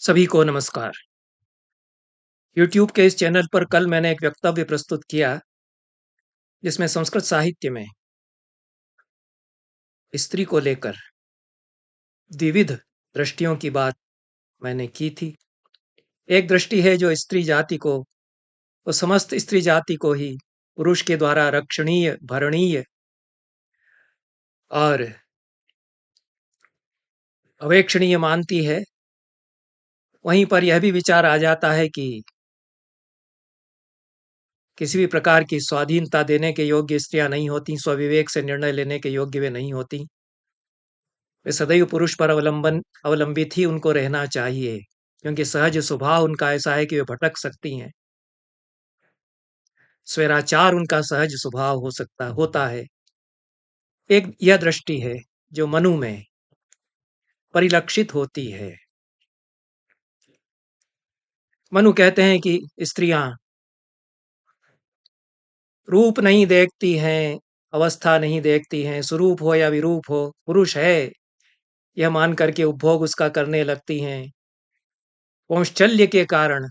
सभी को नमस्कार। यूट्यूब के इस चैनल पर कल मैंने एक वक्तव्य प्रस्तुत किया, जिसमें संस्कृत साहित्य में स्त्री को लेकर द्विविध दृष्टियों की बात मैंने की थी। एक दृष्टि है जो स्त्री जाति को, वो समस्त स्त्री जाति को ही पुरुष के द्वारा रक्षणीय, भरणीय और अवेक्षणीय मानती है। वहीं पर यह भी विचार आ जाता है कि किसी भी प्रकार की स्वाधीनता देने के योग्य स्त्रियां नहीं होती, स्वविवेक से निर्णय लेने के योग्य वे नहीं होती। वे सदैव पुरुष पर अवलंबित ही उनको रहना चाहिए, क्योंकि सहज स्वभाव उनका ऐसा है कि वे भटक सकती हैं। स्वैराचार उनका सहज स्वभाव होता है। एक यह दृष्टि है जो मनु में परिलक्षित होती है। मनु कहते हैं कि स्त्रियां रूप नहीं देखती हैं, अवस्था नहीं देखती हैं, स्वरूप हो या विरूप हो, पुरुष है यह मान करके उपभोग उसका करने लगती हैं। पौंश्चल्य के कारण,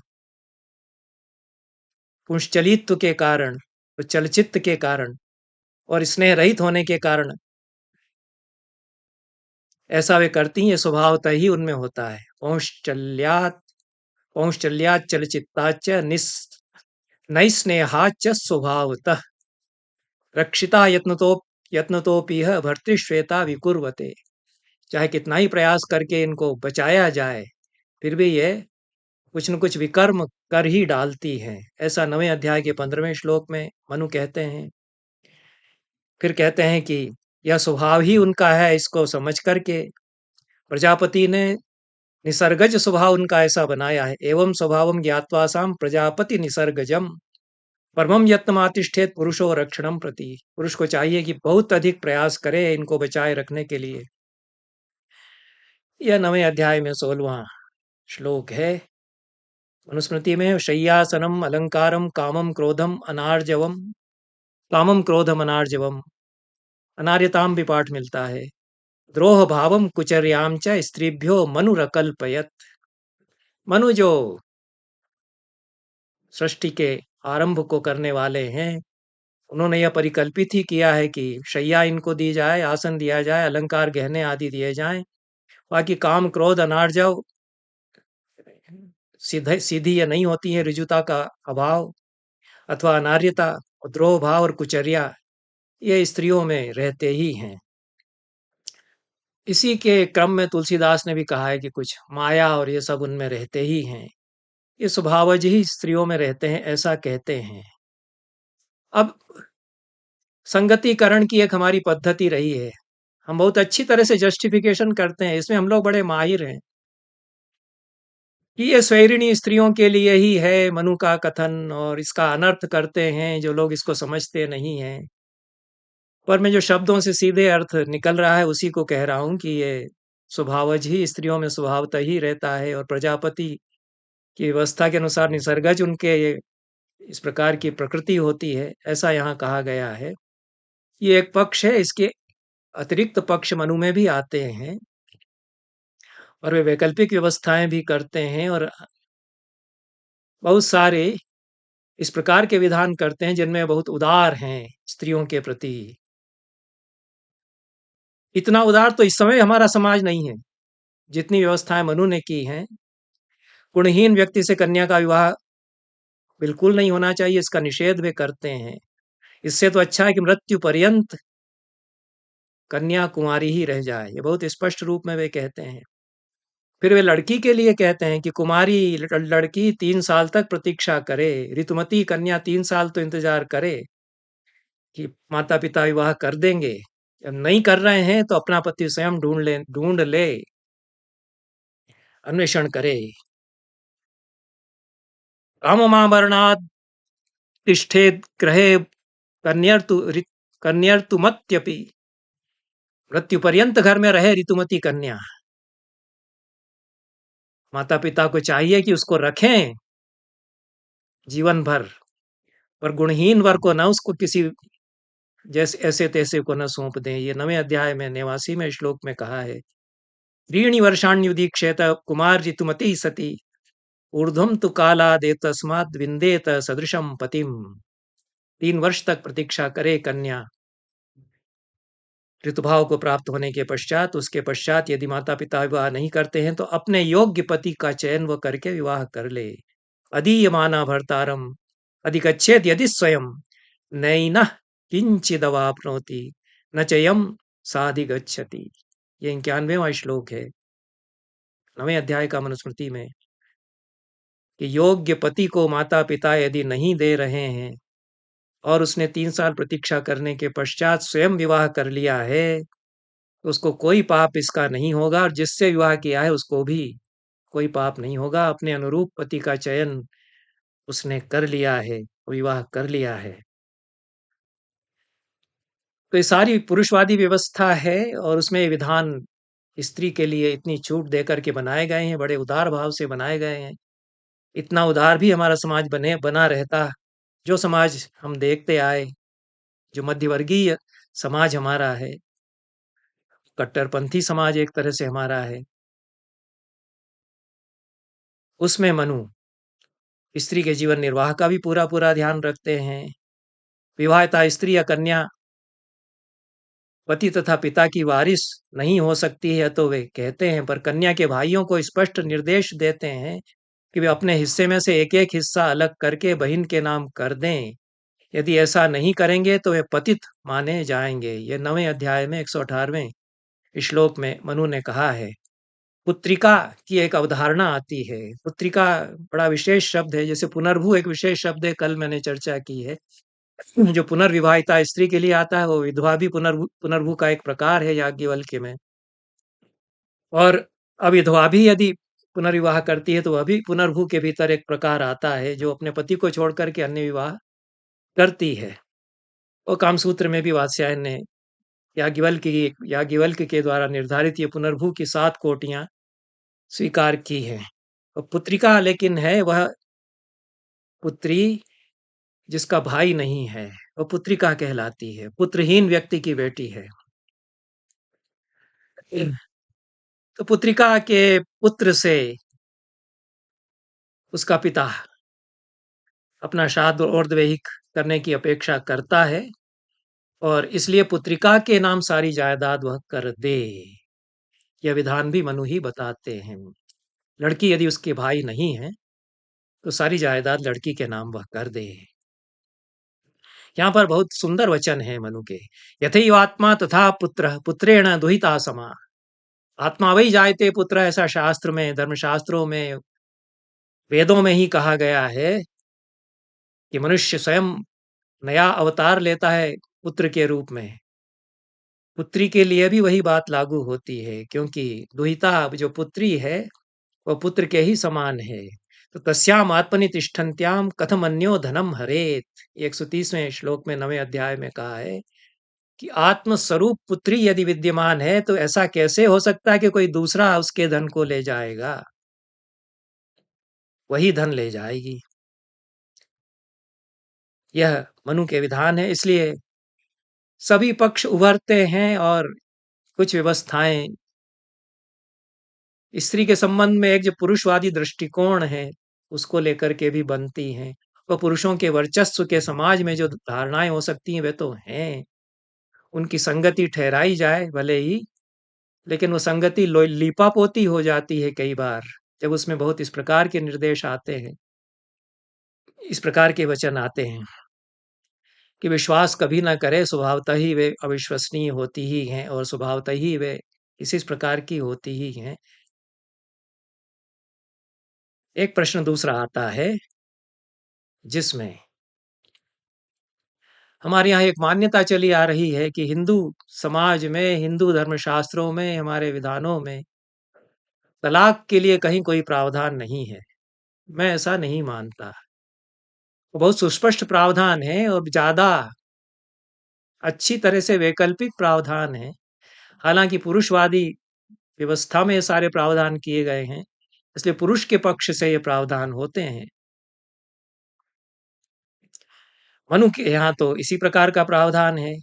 पुंश्चलित्व के कारण, चलचित्र के कारण और स्नेह रहित होने के कारण ऐसा वे करती हैं। स्वभावतः ही उनमें होता है। पौंश्चल्यात् चलचित्ताच्च नैस्नेहाच्च स्वभावतः रक्षिता यत्नतोपिह भर्तृश्वेता विकुर्वते। चाहे कितना ही प्रयास करके इनको बचाया जाए, फिर भी ये कुछ न कुछ विकर्म कर ही डालती हैं। ऐसा 9वें अध्याय के 15वें श्लोक में मनु कहते हैं। फिर कहते हैं कि यह स्वभाव ही उनका है, इसको समझ करके प्रजापति ने निसर्गज स्वभाव उनका ऐसा बनाया है। एवं स्वभावम ज्ञात्वासाम प्रजापति निसर्गजम परमम यत्नमातिष्ठेत पुरुषो रक्षणम प्रति। पुरुष को चाहिए कि बहुत अधिक प्रयास करे इनको बचाए रखने के लिए। यह 9वें अध्याय में 16वां श्लोक है। मनुस्मृति में शय्यासनम अलंकारम कामम क्रोधम अनार्जवम अनार्यताम भी पाठ मिलता है। द्रोह भावम कुचर्याम च स्त्रीभ्यो मनुरकल्पयत। मनु जो सृष्टि के आरंभ को करने वाले हैं, उन्होंने यह परिकल्पित ही किया है कि शैया इनको दी जाए, आसन दिया जाए, अलंकार गहने आदि दिए जाएं। बाकी काम क्रोध अनार्जव सीधी यह नहीं होती है, ऋजुता का अभाव अथवा अनार्यता, द्रोह भाव और कुचर्या ये स्त्रियों में रहते ही हैं। इसी के क्रम में तुलसीदास ने भी कहा है कि कुछ माया और ये सब उनमें रहते ही हैं। ये स्वभावज ही स्त्रियों में रहते हैं, ऐसा कहते हैं। अब संगतिकरण की एक हमारी पद्धति रही है। हम बहुत अच्छी तरह से जस्टिफिकेशन करते हैं, इसमें हम लोग बड़े माहिर हैं कि ये स्वैरिणी स्त्रियों के लिए ही है मनु का कथन, और इसका अनर्थ करते हैं जो लोग इसको समझते नहीं हैं। पर मैं जो शब्दों से सीधे अर्थ निकल रहा है उसी को कह रहा हूं कि ये स्वभावज ही स्त्रियों में स्वभावतः ही रहता है, और प्रजापति की व्यवस्था के अनुसार निसर्गज उनके ये इस प्रकार की प्रकृति होती है, ऐसा यहाँ कहा गया है। ये एक पक्ष है। इसके अतिरिक्त पक्ष मनु में भी आते हैं, और वे वैकल्पिक व्यवस्थाएं भी करते हैं, और बहुत सारे इस प्रकार के विधान करते हैं जिनमें बहुत उदार हैं स्त्रियों के प्रति। इतना उदार तो इस समय हमारा समाज नहीं है जितनी व्यवस्थाएं मनु ने की हैं। गुणहीन व्यक्ति से कन्या का विवाह बिल्कुल नहीं होना चाहिए, इसका निषेध वे करते हैं। इससे तो अच्छा है कि मृत्यु पर्यंत कन्या कुंवारी ही रह जाए, ये बहुत स्पष्ट रूप में वे कहते हैं। फिर वे लड़की के लिए कहते हैं कि कुमारी लड़की 3 साल तक प्रतीक्षा करे, ऋतुमती कन्या 3 साल तो इंतजार करे कि माता पिता विवाह कर देंगे। जब नहीं कर रहे हैं तो अपना पति स्वयं ढूंढ ले, अन्वेषण करे। काममाभरणात् तिष्ठेत् गृहे कन्यर्तुमत्यपि। मृत्यु पर्यंत घर में रहे ऋतुमती कन्या। माता पिता को चाहिए कि उसको रखें जीवन भर, पर गुणहीन वर को न उसको किसी जैसे ऐसे तैसे को न सौंप दें। ये 9वें अध्याय में 89वें श्लोक में कहा है। त्रीणि वर्षाण्युदीक्षेत कुमार्जितुमति सति ऊर्ध्वं तु कालादेतस्माद् विन्देत सदृशं पतिम। 3 वर्ष तक प्रतीक्षा करे कन्या ऋतुभाव को प्राप्त होने के पश्चात। उसके पश्चात यदि माता पिता विवाह नहीं करते हैं तो अपने योग्य पति का चयन वो करके विवाह कर ले। अदीयमाना भर्तारम अधिगच्छेद यदि स्वयं नैनः किंचिदवाप्नोति न चयम साधिगच्छति। ये 91वां श्लोक है 9वें अध्याय का मनुस्मृति में कि योग्य पति को माता पिता यदि नहीं दे रहे हैं और उसने 3 साल प्रतीक्षा करने के पश्चात स्वयं विवाह कर लिया है तो उसको कोई पाप इसका नहीं होगा, और जिससे विवाह किया है उसको भी कोई पाप नहीं होगा। अपने अनुरूप पति का चयन उसने कर लिया है, विवाह कर लिया है। तो ये सारी पुरुषवादी व्यवस्था है और उसमें ये विधान स्त्री के लिए इतनी छूट देकर के बनाए गए हैं, बड़े उदार भाव से बनाए गए हैं। इतना उदार भी हमारा समाज बना रहता, जो समाज हम देखते आए, जो मध्यवर्गीय समाज हमारा है, कट्टरपंथी समाज एक तरह से हमारा है, उसमें मनु स्त्री के जीवन निर्वाह का भी पूरा पूरा ध्यान रखते हैं। विवाहिता स्त्री या कन्या पति तथा पिता की वारिस नहीं हो सकती है तो वे कहते हैं, पर कन्या के भाइयों को स्पष्ट निर्देश देते हैं कि वे अपने हिस्से में से एक एक हिस्सा अलग करके बहन के नाम कर दें। यदि ऐसा नहीं करेंगे तो वे पतित माने जाएंगे। ये 9वें अध्याय में 118वें श्लोक में मनु ने कहा है। पुत्रिका की एक अवधारणा आती है। पुत्रिका बड़ा विशेष शब्द है, जैसे पुनर्भू एक विशेष शब्द है, कल मैंने चर्चा की है। जो पुनर्विवाहिता स्त्री के लिए आता है वो विधवा भी पुनर्भू का एक प्रकार है याज्ञवल्क्य में। और अविधवा भी यदि पुनर्विवाह करती है तो वह भी पुनर्भू के भीतर एक प्रकार आता है, जो अपने पति को छोड़ करके अन्य विवाह करती है। और कामसूत्र में भी वात्स्यायन ने याज्ञवल्क्य के द्वारा निर्धारित ये पुनर्भू की 7 कोटियां स्वीकार की हैं। और पुत्रिका लेकिन है वह पुत्री जिसका भाई नहीं है, वह पुत्रिका कहलाती है। पुत्रहीन व्यक्ति की बेटी है। तो पुत्रिका के पुत्र से उसका पिता अपना श्राद्ध और दैहिक करने की अपेक्षा करता है और इसलिए पुत्रिका के नाम सारी जायदाद वह कर दे। यह विधान भी मनु ही बताते हैं। लड़की यदि उसके भाई नहीं है तो सारी जायदाद लड़की के नाम वह कर दे। यहाँ पर बहुत सुंदर वचन है मनु के। यथैव आत्मा तथा पुत्र पुत्रेण दुहिता समा। आत्मा वही जायते पुत्र, ऐसा शास्त्र में, धर्मशास्त्रों में, वेदों में ही कहा गया है कि मनुष्य स्वयं नया अवतार लेता है पुत्र के रूप में। पुत्री के लिए भी वही बात लागू होती है, क्योंकि दुहिता जो पुत्री है वह पुत्र के ही समान है। तो तस्याम आत्मनि तिष्ठन्त्याम कथम अन्यो धनम हरेत, 130वें श्लोक में 9वें अध्याय में कहा है कि आत्म स्वरूप पुत्री यदि विद्यमान है तो ऐसा कैसे हो सकता है कि कोई दूसरा उसके धन को ले जाएगा। वही धन ले जाएगी। यह मनु के विधान है। इसलिए सभी पक्ष उभरते हैं और कुछ व्यवस्थाएं स्त्री के संबंध में एक जो पुरुषवादी दृष्टिकोण है उसको लेकर के भी बनती हैं। और पुरुषों के वर्चस्व के समाज में जो धारणाएं हो सकती हैं वे तो हैं, उनकी संगति ठहराई जाए भले ही, लेकिन वो संगति लीपापोती हो जाती है कई बार, जब उसमें बहुत इस प्रकार के निर्देश आते हैं, इस प्रकार के वचन आते हैं कि विश्वास कभी ना करे, स्वभावतः ही वे अविश्वसनीय होती ही हैं और स्वभावतः ही वे इसी प्रकार की होती ही हैं। एक प्रश्न दूसरा आता है जिसमें हमारे यहाँ एक मान्यता चली आ रही है कि हिंदू समाज में, हिंदू धर्मशास्त्रों में, हमारे विधानों में तलाक के लिए कहीं कोई प्रावधान नहीं है। मैं ऐसा नहीं मानता। वो बहुत सुस्पष्ट प्रावधान है और ज्यादा अच्छी तरह से वैकल्पिक प्रावधान है। हालांकि पुरुषवादी व्यवस्था में ये सारे प्रावधान किए गए हैं, इसलिए पुरुष के पक्ष से ये प्रावधान होते हैं। मनु के यहाँ तो इसी प्रकार का प्रावधान है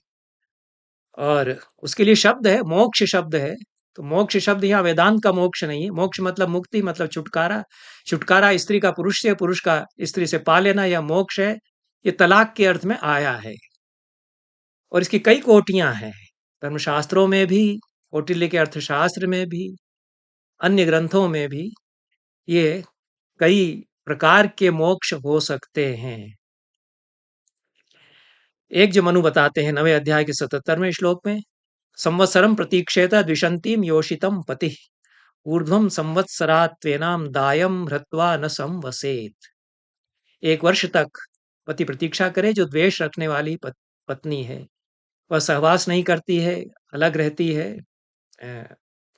और उसके लिए शब्द है, मोक्ष शब्द है। तो मोक्ष शब्द यहाँ वेदांत का मोक्ष नहीं है। मोक्ष मतलब मुक्ति, मतलब छुटकारा। छुटकारा स्त्री का पुरुष से, पुरुष का स्त्री से पा लेना, यह मोक्ष है। ये तलाक के अर्थ में आया है और इसकी कई कोटियां हैं, धर्मशास्त्रों में भी, कौटिल्य के अर्थशास्त्र में भी, अन्य ग्रंथों में भी ये कई प्रकार के मोक्ष हो सकते हैं। एक जो मनु बताते हैं 9वें अध्याय के 77वें श्लोक में, संवत्सरम प्रतीक्षेत द्विशंतीम योषितम पति ऊर्ध्वम संवत्सरात्वेनाम दायम हृत्वा न संवसेत। 1 वर्ष तक पति प्रतीक्षा करे, जो द्वेष रखने वाली पत्नी है, वह सहवास नहीं करती है, अलग रहती है,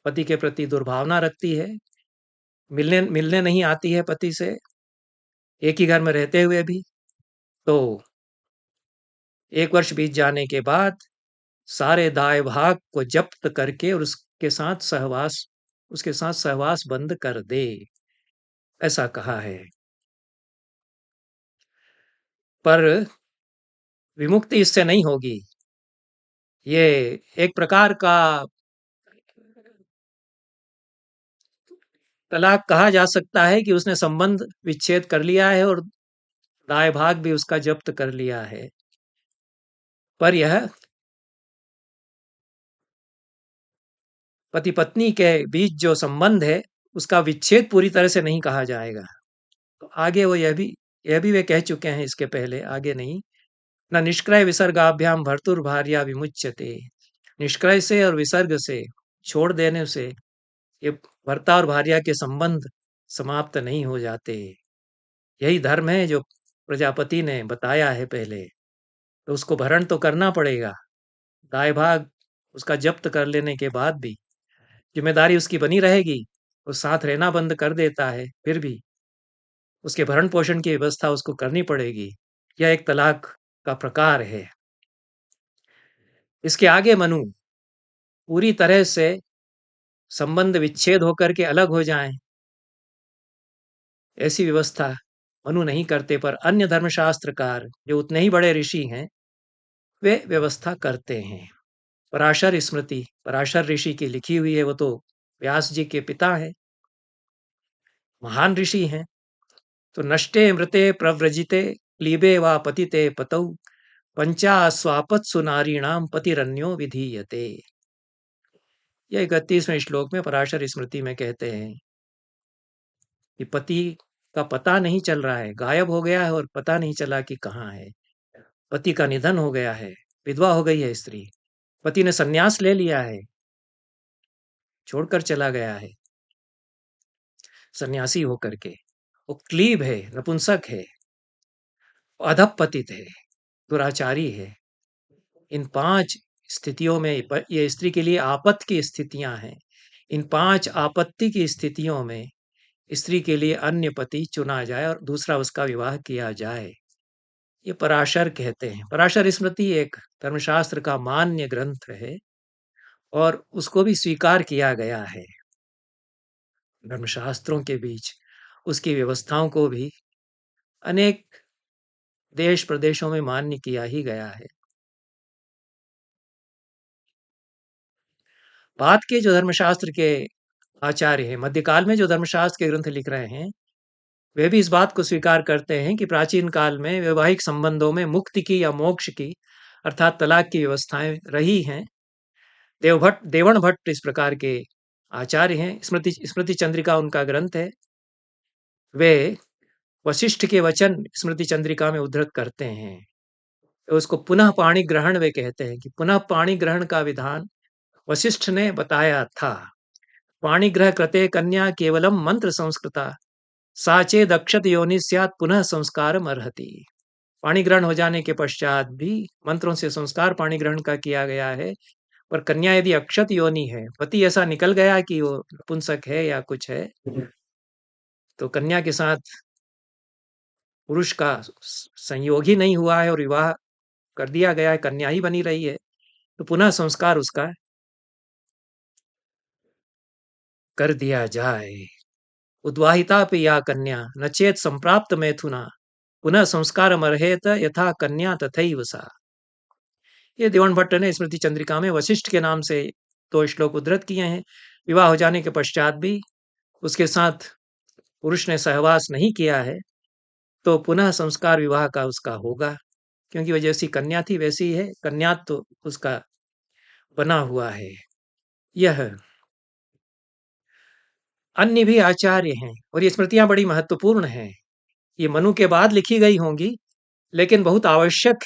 पति के प्रति दुर्भावना रखती है, मिलने मिलने नहीं आती है पति से, एक ही घर में रहते हुए भी, तो 1 वर्ष बीत जाने के बाद सारे दाय भाग को जब्त करके और उसके साथ सहवास बंद कर दे, ऐसा कहा है। पर विमुक्ति इससे नहीं होगी। ये एक प्रकार का तलाक कहा जा सकता है कि उसने संबंध विच्छेद कर लिया है और दाय भाग भी उसका जब्त कर लिया है, पर यह पति पत्नी के बीच जो संबंध है उसका विच्छेद पूरी तरह से नहीं कहा जाएगा। तो आगे वो यह भी वे कह चुके हैं इसके पहले, आगे नहीं। न निष्क्रय विसर्गाभ्याम भर्तुर्भार्या विमुच्यते। निष्क्रय से और विसर्ग से, छोड़ देने से ये भर्ता और भार्या के संबंध समाप्त नहीं हो जाते। यही धर्म है जो प्रजापति ने बताया है पहले, तो उसको भरण तो करना पड़ेगा। दाय भाग उसका जब्त कर लेने के बाद भी जिम्मेदारी उसकी बनी रहेगी। वो साथ रहना बंद कर देता है, फिर भी उसके भरण पोषण की व्यवस्था उसको करनी पड़ेगी। यह एक तलाक का प्रकार है। इसके आगे मनु पूरी तरह से संबंध विच्छेद होकर के अलग हो जाएं, ऐसी व्यवस्था मनु नहीं करते, पर अन्य धर्मशास्त्रकार जो उतने ही बड़े ऋषि हैं वे व्यवस्था करते हैं। पराशर स्मृति पराशर ऋषि की लिखी हुई है, वो तो व्यास जी के पिता हैं, महान ऋषि हैं। तो नष्टे मृते प्रव्रजिते क्लीबे वा पतिते पतौ पंचास्वापत्सु नारीणाम पतिरन्यो विधीयते। यह 31वें श्लोक में पराशर स्मृति में कहते हैं कि पति का पता नहीं चल रहा है, गायब हो गया है और पता नहीं चला कि कहाँ है। पति का निधन हो गया है, विधवा हो गई है स्त्री, पति ने संन्यास ले लिया है, छोड़कर चला गया है सन्यासी होकर के, वो क्लीब है, नपुंसक है, अधपतित है, दुराचारी है। इन 5 स्थितियों में ये स्त्री के लिए आपत्ति की स्थितियां हैं। इन 5 आपत्ति की स्थितियों में स्त्री के लिए अन्य पति चुना जाए और दूसरा उसका विवाह किया जाए, ये पराशर कहते हैं। पराशर स्मृति एक धर्मशास्त्र का मान्य ग्रंथ है और उसको भी स्वीकार किया गया है। धर्मशास्त्रों के बीच उसकी व्यवस्थाओं को भी अनेक देश प्रदेशों में मान्य किया ही गया है। बाद के जो धर्मशास्त्र के आचार्य हैं, मध्यकाल में जो धर्मशास्त्र के ग्रंथ लिख रहे हैं, वे भी इस बात को स्वीकार करते हैं कि प्राचीन काल में वैवाहिक संबंधों में मुक्ति की या मोक्ष की अर्थात तलाक की व्यवस्थाएं रही हैं। देवण भट्ट इस प्रकार के आचार्य हैं। स्मृति चंद्रिका उनका ग्रंथ है। वे वशिष्ठ के वचन स्मृति चंद्रिका में उद्धृत करते हैं, तो उसको पुनः पाणी ग्रहण वे कहते हैं कि पुनः पाणी ग्रहण का विधान वशिष्ठ ने बताया था। पाणिग्रह कृते कन्या केवलम मंत्र संस्कृता साचे दक्षत योनि स्यात् पुनः संस्कार अर्हति। पाणी ग्रहण हो जाने के पश्चात भी मंत्रों से संस्कार पाणी ग्रहण का किया गया है, पर कन्या यदि अक्षत योनि है, पति ऐसा निकल गया कि वो नपुंसक है या कुछ है, तो कन्या के साथ पुरुष का संयोग ही नहीं हुआ है और विवाह कर दिया गया है, कन्या ही बनी रही है, तो पुनः संस्कार उसका कर दिया जाए। उद्वाहिता पे या कन्या न चेत संप्राप्त मैथुना पुनः संस्कार अर्हेत यथा कन्या तथैव सा। ये देवण भट्ट ने स्मृति चंद्रिका में वशिष्ठ के नाम से 2 श्लोक उद्धृत किए हैं। विवाह हो जाने के पश्चात भी उसके साथ पुरुष ने सहवास नहीं किया है, तो पुनः संस्कार विवाह का उसका होगा, क्योंकि वह जैसी कन्या थी वैसी ही है, कन्यात्व तो उसका बना हुआ है। यह अन्य भी आचार्य हैं और ये स्मृतियाँ बड़ी महत्वपूर्ण हैं। ये मनु के बाद लिखी गई होंगी, लेकिन बहुत आवश्यक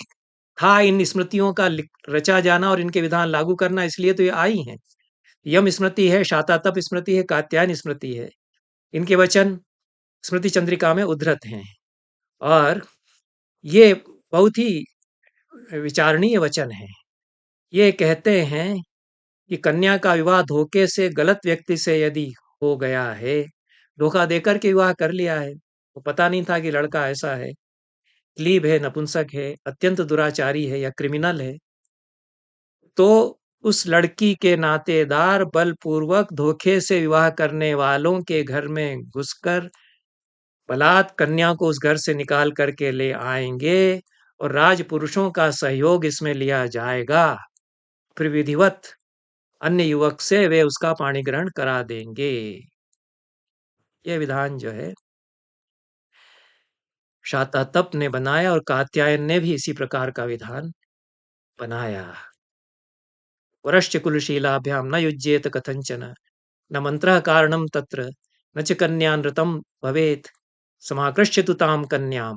था इन स्मृतियों का रचा जाना और इनके विधान लागू करना, इसलिए तो ये आई हैं। यम स्मृति है, शातातप स्मृति है, कात्यायन स्मृति है। इनके वचन स्मृति चंद्रिका में उद्धृत हैं और ये बहुत ही विचारणीय वचन हैं। ये कहते हैं कि कन्या का विवाह धोखे से, गलत व्यक्ति से यदि हो गया है, धोखा देकर के विवाह कर लिया है, वो पता नहीं था कि लड़का ऐसा है, क्लीब है, नपुंसक है, अत्यंत दुराचारी है या क्रिमिनल है, तो उस लड़की के नातेदार बलपूर्वक धोखे से विवाह करने वालों के घर में घुसकर बलात् कन्या को उस घर से निकाल करके ले आएंगे और राजपुरुषों का सहयोग इसमें लिया जाएगा। फिर विधिवत अन्य युवक से वे उसका पाणी ग्रहण करा देंगे। यह विधान जो है शातातप ने बनाया और कात्यायन ने भी इसी प्रकार का विधान बनाया। वरश्च कुलशीलाभ्याम न युज्येत कथंचन, न मंत्रः कारणं तत्र, न च कन्यानृतं भवेत्, समाकृष्यतु तां कन्यां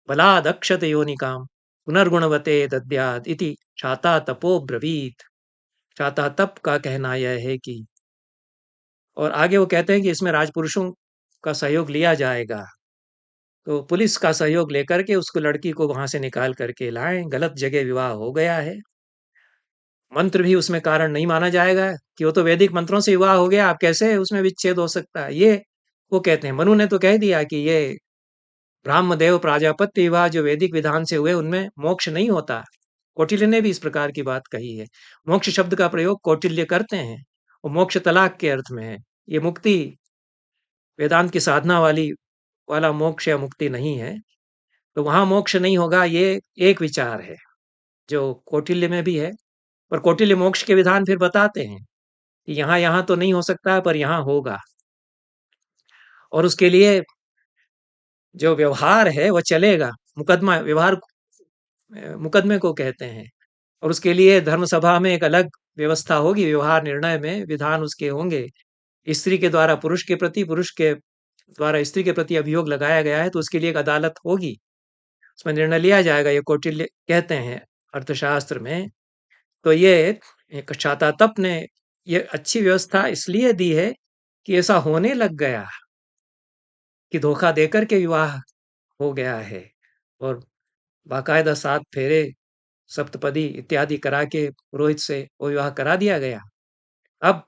बलादक्षत योनिकां पुनर्गुणवते दद्यात् इति शातातपो ब्रवीत्। शातातप का कहना यह है कि, और आगे वो कहते हैं कि इसमें राजपुरुषों का सहयोग लिया जाएगा, तो पुलिस का सहयोग लेकर के उसको, लड़की को वहां से निकाल करके लाएं। गलत जगह विवाह हो गया है, मंत्र भी उसमें कारण नहीं माना जाएगा कि वो तो वैदिक मंत्रों से विवाह हो गया, आप कैसे उसमें विच्छेद हो सकता है। ये वो कहते हैं, मनु ने तो कह दिया कि ये ब्रह्मदेव प्राजापत्य विवाह जो वैदिक विधान से हुए उनमें मोक्ष नहीं होता। कौटिल्य ने भी इस प्रकार की बात कही है। मोक्ष शब्द का प्रयोग कौटिल्य करते हैं, वो मोक्ष तलाक के अर्थ में है। ये मुक्ति, वेदांत की साधना वाला मोक्ष या मुक्ति नहीं है, तो वहां मोक्ष नहीं होगा, ये एक विचार है जो कौटिल्य में भी है। पर कौटिल्य मोक्ष के विधान फिर बताते हैं कि यहाँ यहाँ तो नहीं हो सकता, पर यहाँ होगा, और उसके लिए जो व्यवहार है वह चलेगा। मुकदमा व्यवहार मुकदमे को कहते हैं, और उसके लिए धर्म सभा में एक अलग व्यवस्था होगी। व्यवहार निर्णय में विधान उसके होंगे। स्त्री के द्वारा पुरुष के प्रति, पुरुष के द्वारा स्त्री के प्रति अभियोग लगाया गया है, तो उसके लिए एक अदालत होगी, उसमें निर्णय लिया जाएगा, ये कौटिल्य कहते हैं अर्थशास्त्र में। तो ये एक शातातप ने ये अच्छी व्यवस्था इसलिए दी है कि ऐसा होने लग गया कि धोखा देकर के विवाह हो गया है, और बाकायदा 7 फेरे, सप्तपदी इत्यादि करा के पुरोहित से वो विवाह करा दिया गया। अब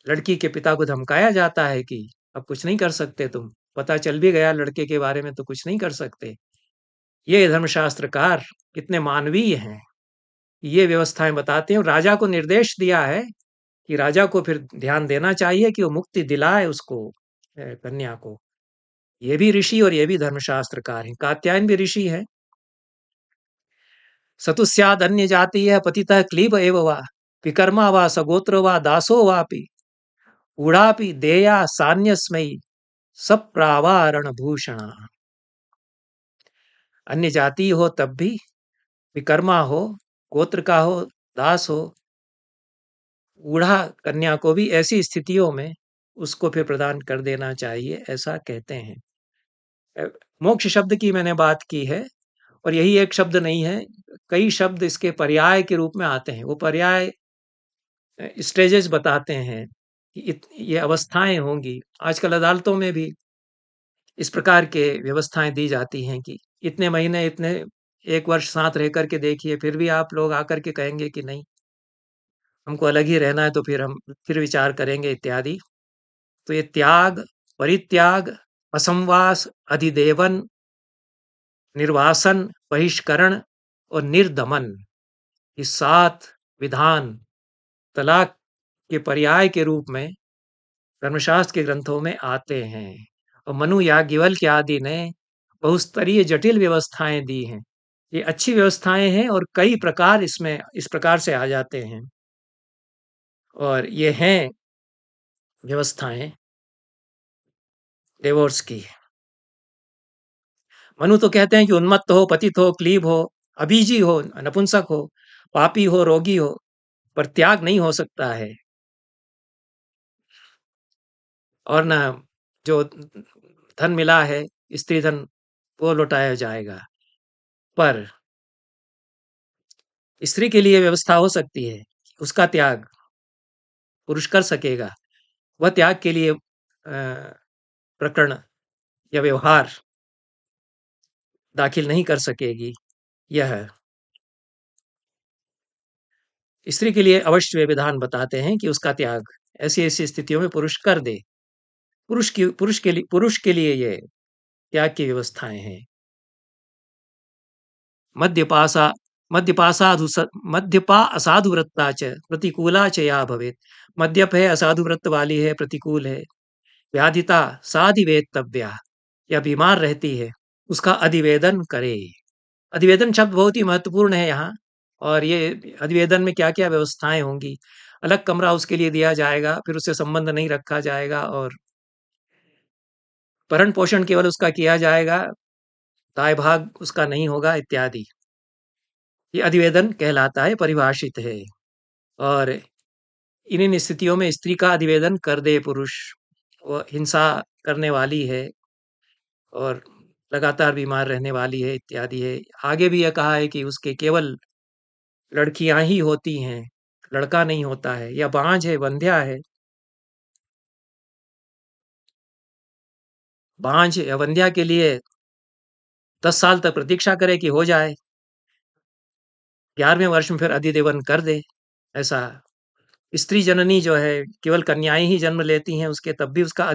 लड़की के पिता को धमकाया जाता है कि अब कुछ नहीं कर सकते तुम, पता चल भी गया लड़के के बारे में तो कुछ नहीं कर सकते। ये धर्मशास्त्रकार कितने मानवीय हैं, ये व्यवस्थाएं बताते हैं। और राजा को निर्देश दिया है कि राजा को फिर ध्यान देना चाहिए कि वो मुक्ति दिलाए उसको, कन्या को। ये भी ऋषि और ये भी धर्मशास्त्रकार हैं। कात्यायन भी ऋषि है। सतुस्याद अन्य जाति है पतितः क्लीब एव वा, विकर्मा वा सगोत्र वा दासो वापि, ऊढ़ापि देया सान्यस्मयी सप्रावारण भूषण। अन्य जाति हो तब भी, विकर्मा हो, गोत्र का हो, दास हो, ऊढ़ा कन्या को भी ऐसी स्थितियों में उसको फिर प्रदान कर देना चाहिए, ऐसा कहते हैं। मोक्ष शब्द की मैंने बात की है, और यही एक शब्द नहीं है, कई शब्द इसके पर्याय के रूप में आते हैं। वो पर्याय स्टेजेस बताते हैं कि ये अवस्थाएं होंगी। आजकल अदालतों में भी इस प्रकार के व्यवस्थाएं दी जाती हैं कि इतने महीने, इतने 1 वर्ष साथ रह करके देखिए, फिर भी आप लोग आकर के कहेंगे कि नहीं, हमको अलग ही रहना है, तो फिर हम फिर विचार करेंगे इत्यादि। तो ये त्याग, परित्याग, असंवास, अधिदेवन, निर्वासन, बहिष्करण और निर्दमन, ये 7 विधान तलाक के पर्याय के रूप में धर्मशास्त्र के ग्रंथों में आते हैं। और मनु याज्ञवल्क्य आदि ने बहुस्तरीय जटिल व्यवस्थाएं दी हैं। ये अच्छी व्यवस्थाएं हैं और कई प्रकार इसमें इस प्रकार से आ जाते हैं। और ये हैं व्यवस्थाएँ डिवोर्स की। मनु तो कहते हैं कि उन्मत्त हो, पतित हो, क्लीब हो, अबीजी हो, नपुंसक हो, पापी हो, रोगी हो, पर त्याग नहीं हो सकता है। और ना जो धन मिला है, स्त्री धन, वो लौटाया जाएगा। पर स्त्री के लिए व्यवस्था हो सकती है, उसका त्याग पुरुष कर सकेगा। वह त्याग के लिए प्रकरण या व्यवहार दाखिल नहीं कर सकेगी। यह स्त्री के लिए अवश्य वे विधान बताते हैं कि उसका त्याग ऐसी-ऐसी स्थितियों में पुरुष कर दे। पुरुष के लिए ये त्याग की व्यवस्थाएँ हैं। मद्यपासा मद्यपासाधु स मद्यपा असाधुव्रता च प्रतिकूला च या भवेत्। मद्यप है, असाधु व्रत वाली है, प्रतिकूल है। व्याधिता साधिवेतव्या, या बीमार रहती है, उसका अधिवेदन करे। अधिवेदन शब्द बहुत ही महत्वपूर्ण है यहाँ। और ये अधिवेदन में क्या-क्या व्यवस्थाएँ होंगी। अलग कमरा उसके लिए दिया जाएगा, फिर उससे संबंध नहीं रखा जाएगा और भरण-पोषण केवल उसका किया जाएगा, दाय-भाग उसका नहीं होगा इत्यादि। ये अधिवेदन कहलाता है, परिभाषित है। और इन स्थितियों में स्त्री का अधिवेदन कर दे पुरुष, वो हिंसा करने वाली है और लगातार बीमार रहने वाली है इत्यादि है। आगे भी यह कहा है कि उसके केवल लड़कियां ही होती हैं, लड़का नहीं होता है, या बांझ है, बंध्या है। बांझ या बंध्या के लिए 10 साल तक प्रतीक्षा करे कि हो जाए, 11वें वर्ष में फिर अधिदेवन कर दे। ऐसा स्त्री जननी जो है, केवल कन्याएं ही जन्म लेती हैं उसके, तब भी उसका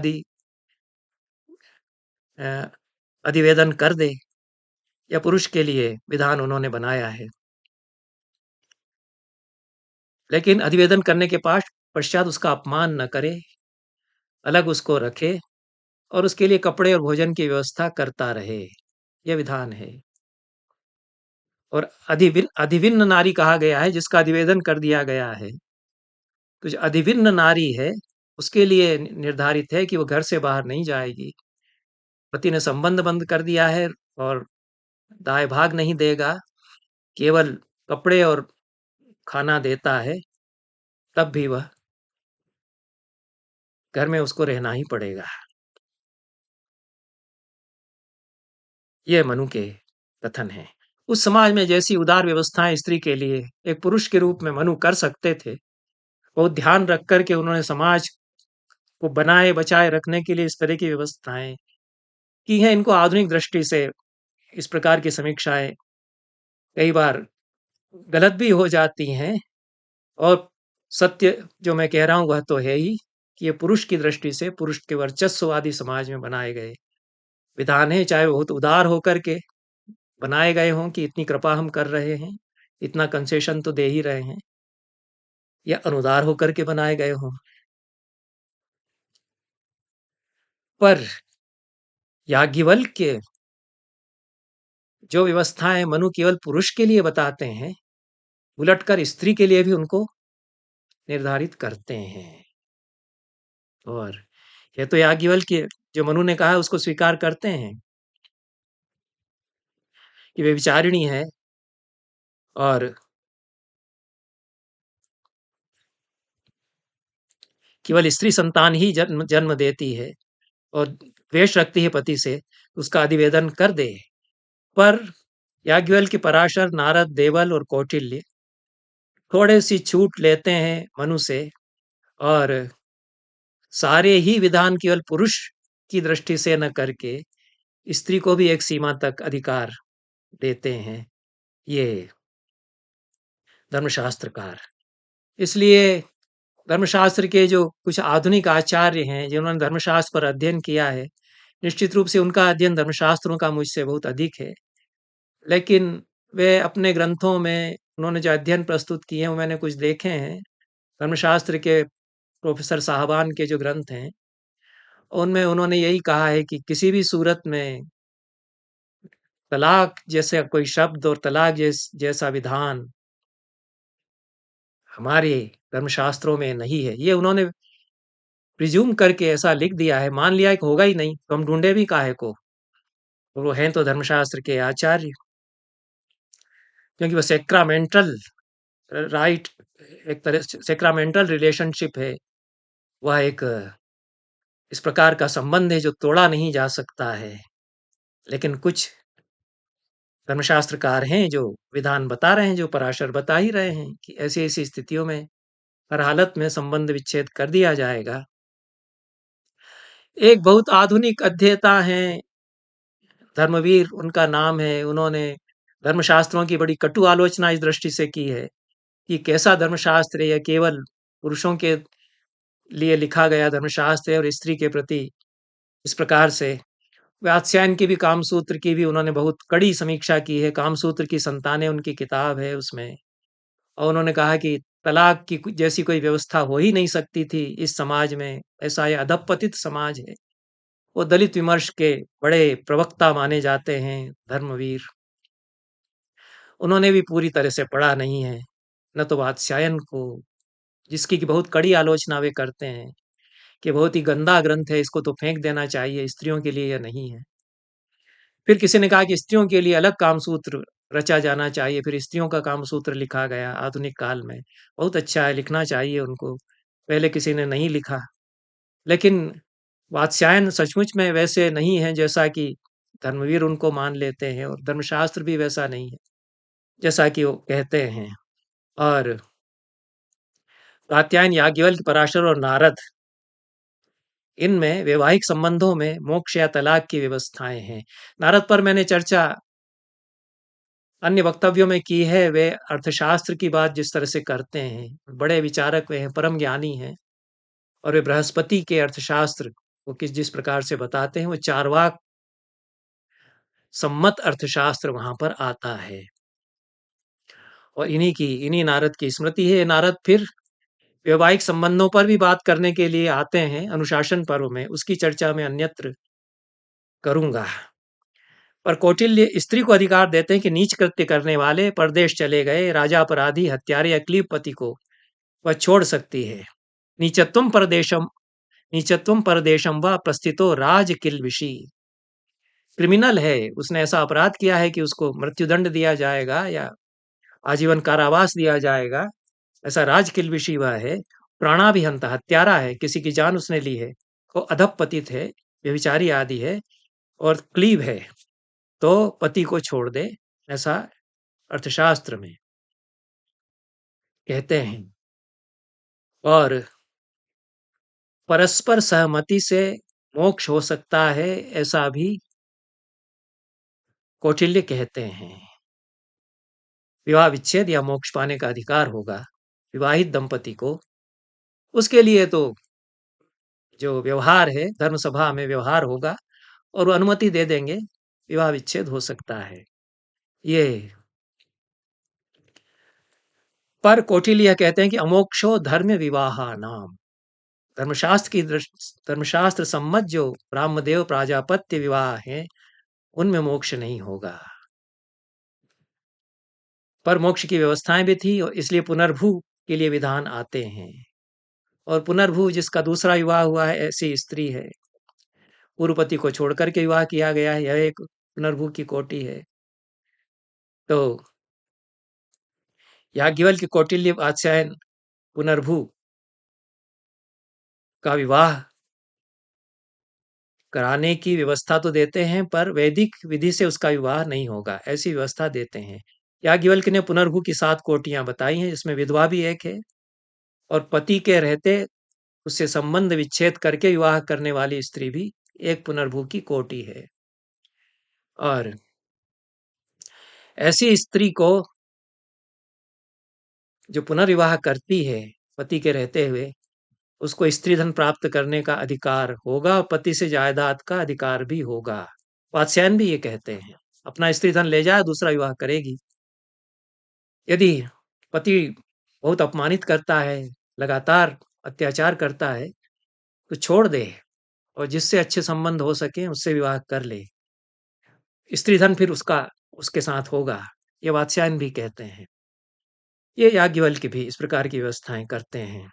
अ, अधिवेदन कर दे। या पुरुष के लिए विधान उन्होंने बनाया है। लेकिन अधिवेदन करने के पश्चात उसका अपमान न करे, अलग उसको रखे और उसके लिए कपड़े और भोजन की व्यवस्था करता रहे। यह विधान है। और अधिविन्न नारी कहा गया है, जिसका अधिवेदन कर दिया गया है। तो जो अधिविन्न नारी है, उसके लिए निर्धारित है कि वो घर से बाहर नहीं जाएगी। पति ने संबंध बंद कर दिया है और दाय भाग नहीं देगा, केवल कपड़े और खाना देता है, तब भी वह घर में उसको रहना ही पड़ेगा। ये मनु के कथन हैं। उस समाज में जैसी उदार व्यवस्थाएं स्त्री के लिए एक पुरुष के रूप में मनु कर सकते थे, बहुत ध्यान रख कर के उन्होंने समाज को बनाए बचाए रखने के लिए इस तरह की व्यवस्थाएं की हैं। इनको आधुनिक दृष्टि से इस प्रकार की समीक्षाएं कई बार गलत भी हो जाती हैं। और सत्य जो मैं कह रहा हूं वह तो है ही कि ये पुरुष की दृष्टि से, पुरुष के वर्चस्ववादी समाज में बनाए गए विधान है, चाहे वो बहुत उदार होकर के बनाए गए हों कि इतनी कृपा हम कर रहे हैं, इतना कंसेशन तो दे ही रहे हैं, या अनुदार होकर के बनाए गए हों। पर याज्ञवल्क्य जो व्यवस्थाएं मनु केवल पुरुष के लिए बताते हैं, उलटकर स्त्री के लिए भी उनको निर्धारित करते हैं। और यह तो याज्ञवल्क्य जो मनु ने कहा है उसको स्वीकार करते हैं कि वे विचारिणी है और केवल स्त्री संतान ही जन्म जन्म देती है और द्वेष रखती है पति से, उसका अधिवेदन कर दे। पर याज्ञवल्क्य, पराशर, नारद, देवल और कौटिल्य थोड़े सी छूट लेते हैं मनु से और सारे ही विधान केवल पुरुष की दृष्टि से न करके स्त्री को भी एक सीमा तक अधिकार देते हैं, ये धर्मशास्त्रकार। इसलिए धर्मशास्त्र के जो कुछ आधुनिक आचार्य हैं, जिन्होंने धर्मशास्त्र पर अध्ययन किया है, निश्चित रूप से उनका अध्ययन धर्मशास्त्रों का मुझसे बहुत अधिक है। लेकिन वे अपने ग्रंथों में उन्होंने जो अध्ययन प्रस्तुत किए हैं, वो मैंने कुछ देखे हैं। धर्मशास्त्र के प्रोफेसर साहबान के जो ग्रंथ हैं, उनमें उन्होंने यही कहा है कि किसी भी सूरत में तलाक जैसा कोई शब्द और तलाक जैसा विधान हमारे धर्मशास्त्रों में नहीं है। ये उन्होंने प्रिज्यूम करके ऐसा लिख दिया है, मान लिया है कि होगा ही नहीं, तो हम ढूँढे भी काहे को? और वो हैं तो धर्मशास्त्र के आचार्य, क्योंकि वो सैक्रामेंटल राइट, एक तरह से सैक्रामेंटल रिलेशनशिप है। वह एक इस प्रकार का संबंध है जो तोड़ा नहीं जा सकता है। लेकिन कुछ धर्मशास्त्रकार हैं जो विधान बता रहे हैं, जो पराशर बता ही रहे हैं कि ऐसी-ऐसी स्थितियों में हर हालत में संबंध विच्छेद कर दिया जाएगा। एक बहुत आधुनिक अध्येता हैं, धर्मवीर उनका नाम है। उन्होंने धर्मशास्त्रों की बड़ी कटु आलोचना इस दृष्टि से की है कि कैसा धर्मशास्त्र है, यह केवल पुरुषों के लिए लिखा गया धर्मशास्त्र है और स्त्री के प्रति इस प्रकार से। वात्स्यायन की भी कामसूत्र की भी उन्होंने बहुत कड़ी समीक्षा की है। कामसूत्र की संतानें उनकी किताब है उसमें, और उन्होंने कहा कि तलाक की जैसी कोई व्यवस्था हो ही नहीं सकती थी इस समाज में, ऐसा ये अधपतित समाज है। वो दलित विमर्श के बड़े प्रवक्ता माने जाते हैं, धर्मवीर। उन्होंने भी पूरी तरह से पढ़ा नहीं है, न तो वात्स्यायन को, जिसकी की बहुत कड़ी आलोचना वे करते हैं कि बहुत ही गंदा ग्रंथ है, इसको तो फेंक देना चाहिए, स्त्रियों के लिए यह नहीं है। फिर किसी ने कहा कि स्त्रियों के लिए अलग कामसूत्र रचा जाना चाहिए, फिर स्त्रियों का कामसूत्र लिखा गया आधुनिक काल में। बहुत अच्छा है, लिखना चाहिए उनको, पहले किसी ने नहीं लिखा। लेकिन वात्स्यायन सचमुच में वैसे नहीं है जैसा कि धर्मवीर उनको मान लेते हैं, और धर्मशास्त्र भी वैसा नहीं है जैसा कि वो कहते हैं। और कात्यायन, याज्ञवल्क्य, पराशर और नारद, इनमें वैवाहिक संबंधों में मोक्ष या तलाक की व्यवस्थाएं हैं। नारद पर मैंने चर्चा अन्य वक्तव्यों में की है। वे अर्थशास्त्र की बात जिस तरह से करते हैं, बड़े विचारक वे हैं, परम ज्ञानी हैं, और वे बृहस्पति के अर्थशास्त्र को जिस प्रकार से बताते हैं, वो चारवाक सम्मत अर्थशास्त्र वहां पर आता है। और इन्हीं नारद की स्मृति है। नारद फिर वैवाहिक संबंधों पर भी बात करने के लिए आते हैं अनुशासन पर्व में, उसकी चर्चा में अन्यत्र करूंगा। पर कौटिल्य स्त्री को अधिकार देते हैं कि नीच कृत्य करने वाले परदेश चले गए राजा, अपराधी, हत्यारे या क्लीबपति को वह छोड़ सकती है। नीचत्वम परदेशम नीचत्वम परदेशम व प्रस्थितो राज किल्बिषी। क्रिमिनल है, उसने ऐसा अपराध किया है कि उसको मृत्युदंड दिया जाएगा या आजीवन कारावास दिया जाएगा, ऐसा राज किल्बिषी वह है। प्राणाभिहंता, हत्यारा है, किसी की जान उसने ली है, वो अधपतित है, व्यभिचारी आदि है, और क्लीब है, तो पति को छोड़ दे, ऐसा अर्थशास्त्र में कहते हैं। और परस्पर सहमति से मोक्ष हो सकता है, ऐसा भी कौटिल्य कहते हैं। विवाह विच्छेद या मोक्ष पाने का अधिकार होगा विवाहित दंपति को। उसके लिए तो जो व्यवहार है, धर्म सभा में व्यवहार होगा और वो अनुमति दे देंगे, विवाह विच्छेद हो सकता है। ये पर कौटिल्य कहते हैं कि अमोक्षो धर्म विवाहा नाम, धर्मशास्त्र सम्मत जो ब्रह्मदेव प्राजापत्य विवाह है, उनमें मोक्ष नहीं होगा। पर मोक्ष की व्यवस्थाएं भी थी, और इसलिए पुनर्भू के लिए विधान आते हैं। और पुनर्भू जिसका दूसरा विवाह हुआ है, ऐसी स्त्री है, पूर्व पति को छोड़ करके विवाह किया गया है, यह एक पुनर्भू की कोटि है। तो याज्ञवल्क्य, कौटिल्य, वात्स्यायन पुनर्भू का विवाह कराने की व्यवस्था तो देते हैं, पर वैदिक विधि से उसका विवाह नहीं होगा, ऐसी व्यवस्था देते हैं। याज्ञवल्क्य ने पुनर्भू की 7 कोटियां बताई हैं, जिसमें विधवा भी एक है, और पति के रहते उससे संबंध विच्छेद करके विवाह करने वाली स्त्री भी एक पुनर्भू की कोटि है। और ऐसी स्त्री को जो पुनर्विवाह करती है पति के रहते हुए, उसको स्त्री धन प्राप्त करने का अधिकार होगा, और पति से जायदाद का अधिकार भी होगा। वात्स्यायन भी ये कहते हैं, अपना स्त्री धन ले जाए, दूसरा विवाह करेगी। यदि पति बहुत अपमानित करता है, लगातार अत्याचार करता है, तो छोड़ दे, और जिससे अच्छे संबंध हो सके उससे विवाह कर ले, स्त्री धन फिर उसका उसके साथ होगा। ये वात्स्यायन भी कहते हैं। ये याज्ञवल्क्य भी इस प्रकार की व्यवस्थाएँ करते हैं।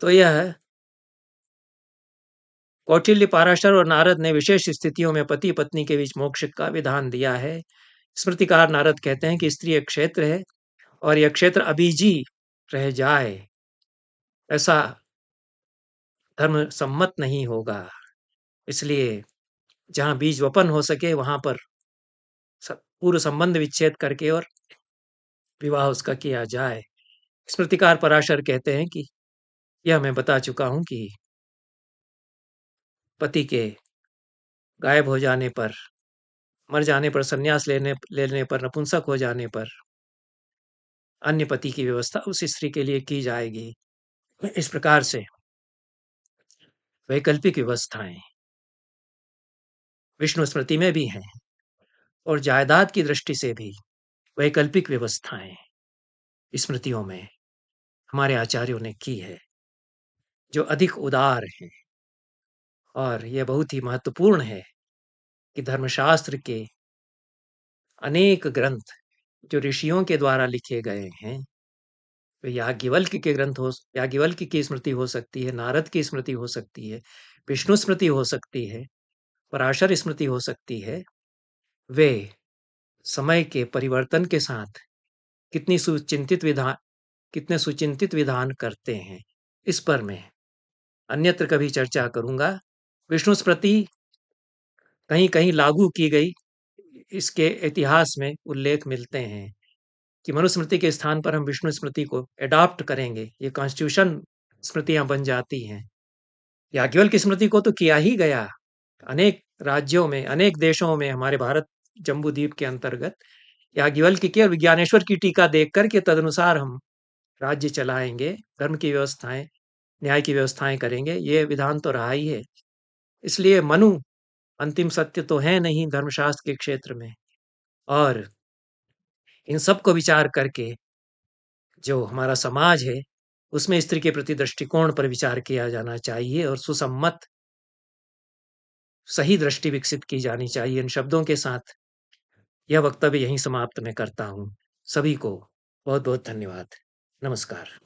तो यह कौटिल्य, पाराशर और नारद ने विशेष स्थितियों में पति-पत्नी के बीच मोक्ष का विधान दिया है। स्मृतिकार नारद कहते हैं कि स्त्री एक क्षेत्र है और यह क्षेत्र अभिजी रह जाए, ऐसा धर्म सम्मत नहीं होगा। इसलिए जहाँ बीज वपन हो सके वहाँ पर पूर्व संबंध विच्छेद करके और विवाह उसका किया जाए। स्मृतिकार पराशर कहते हैं कि यह मैं बता चुका हूँ कि पति के गायब हो जाने पर, मर जाने पर, संन्यास लेने लेने पर, नपुंसक हो जाने पर अन्य पति की व्यवस्था उस स्त्री के लिए की जाएगी। इस प्रकार से वैकल्पिक व्यवस्थाएं विष्णु स्मृति में भी हैं और जायदाद की दृष्टि से भी वैकल्पिक व्यवस्थाएं स्मृतियों में हमारे आचार्यों ने की है, जो अधिक उदार हैं। और यह बहुत ही महत्वपूर्ण है कि धर्मशास्त्र के अनेक ग्रंथ जो ऋषियों के द्वारा लिखे गए हैं, वे याज्ञवल्क्य के ग्रंथ हो, याज्ञवल्क्य की स्मृति हो सकती है, नारद की स्मृति हो सकती है, विष्णु स्मृति हो सकती है, पराशर स्मृति हो सकती है। वे समय के परिवर्तन के साथ कितने सुचिंतित विधान करते हैं, इस पर मैं अन्यत्र कभी चर्चा करूंगा। विष्णु स्मृति कहीं-कहीं लागू की गई, इसके इतिहास में उल्लेख मिलते हैं कि मनुस्मृति के स्थान पर हम विष्णु स्मृति को एडॉप्ट करेंगे, ये कॉन्स्टिट्यूशन स्मृतियां बन जाती हैं। याज्ञवल्क्य स्मृति को तो किया ही गया, अनेक राज्यों में, अनेक देशों में, हमारे भारत जम्बूद्वीप के अंतर्गत याज्ञवल्क्य की और विज्ञानेश्वर की टीका देख कर के तदनुसार हम राज्य चलाएंगे, धर्म की व्यवस्थाएं, न्याय की व्यवस्थाएं करेंगे, ये विधान तो रहा ही है। इसलिए मनु अंतिम सत्य तो है नहीं धर्मशास्त्र के क्षेत्र में। और इन सब को विचार करके जो हमारा समाज है, उसमें स्त्री के प्रति दृष्टिकोण पर विचार किया जाना चाहिए और सुसम्मत सही दृष्टि विकसित की जानी चाहिए। इन शब्दों के साथ यह वक्तव्य यहीं समाप्त मैं करता हूँ। सभी को बहुत-बहुत धन्यवाद। नमस्कार।